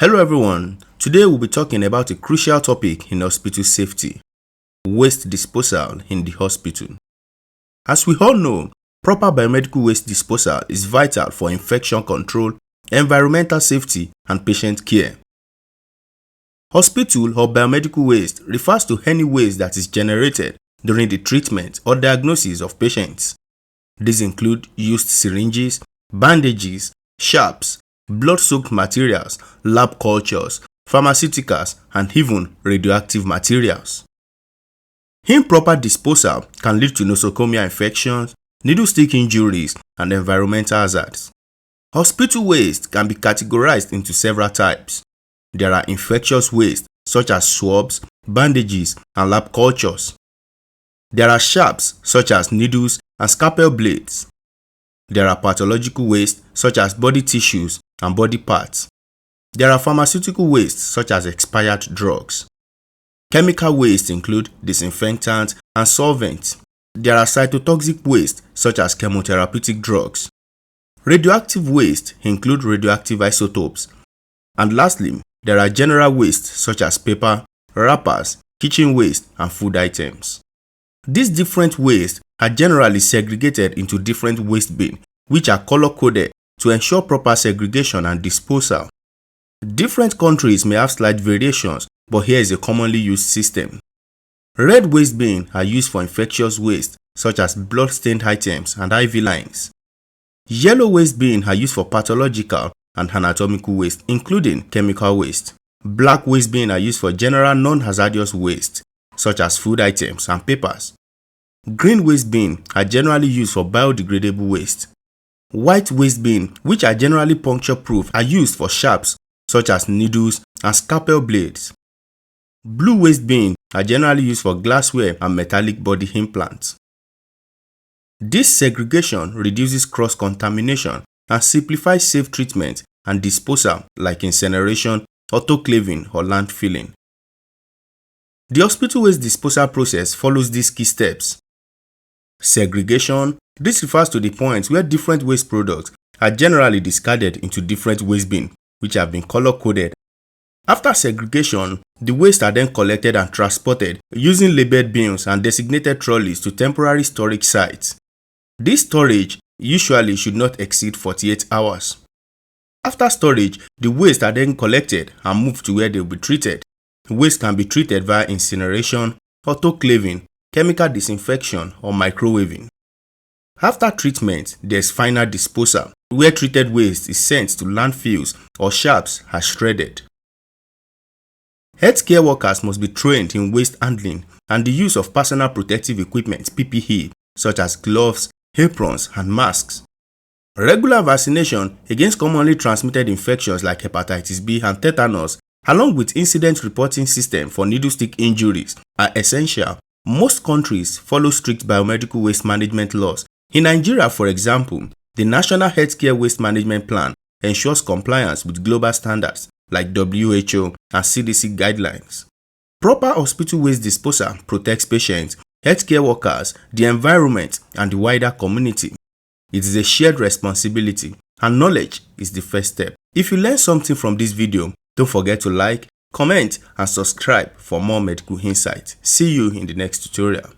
Hello everyone, today we'll be talking about a crucial topic in hospital safety, waste disposal in the hospital. As we all know, proper biomedical waste disposal is vital for infection control, environmental safety, and patient care. Hospital or biomedical waste refers to any waste that is generated during the treatment or diagnosis of patients. These include used syringes, bandages, sharps, blood-soaked materials, lab cultures, pharmaceuticals, and even radioactive materials. Improper disposal can lead to nosocomial infections, needle stick injuries, and environmental hazards. Hospital waste can be categorized into several types. There are infectious waste such as swabs, bandages, and lab cultures. There are sharps such as needles and scalpel blades. There are pathological waste such as body tissues and body parts. There are pharmaceutical waste such as expired drugs. Chemical waste include disinfectants and solvents. There are cytotoxic waste such as chemotherapeutic drugs. Radioactive waste include radioactive isotopes. And lastly, there are general waste such as paper, wrappers, kitchen waste, and food items. These different wastes are generally segregated into different waste bins, which are color-coded to ensure proper segregation and disposal. Different countries may have slight variations, but here is a commonly used system. Red waste bins are used for infectious waste, such as blood-stained items and IV lines. Yellow waste bins are used for pathological and anatomical waste, including chemical waste. Black waste bins are used for general non-hazardous waste, such as food items and papers. Green waste bins are generally used for biodegradable waste. White waste bins, which are generally puncture-proof, are used for sharps such as needles and scalpel blades. Blue waste bins are generally used for glassware and metallic body implants. This segregation reduces cross-contamination and simplifies safe treatment and disposal like incineration, autoclaving, or landfilling. The hospital waste disposal process follows these key steps. Segregation. This refers to the point where different waste products are generally discarded into different waste bins, which have been color-coded. After segregation, the waste are then collected and transported using labeled bins and designated trolleys to temporary storage sites. This storage usually should not exceed 48 hours. After storage, the waste are then collected and moved to where they will be treated. Waste can be treated via incineration, autoclaving, chemical disinfection, or microwaving. After treatment, there is final disposal, where treated waste is sent to landfills or sharps as shredded. Healthcare workers must be trained in waste handling and the use of personal protective equipment (PPE), such as gloves, aprons, and masks. Regular vaccination against commonly transmitted infections like hepatitis B and tetanus, along with incident reporting system for needle stick injuries, are essential. Most countries follow strict biomedical waste management laws. In Nigeria, for example, the National Healthcare Waste Management Plan ensures compliance with global standards like WHO and CDC guidelines. Proper hospital waste disposal protects patients, healthcare workers, the environment, and the wider community. It is a shared responsibility, and knowledge is the first step. If you learned something from this video, don't forget to like, comment, and subscribe for more medical insights. See you in the next tutorial.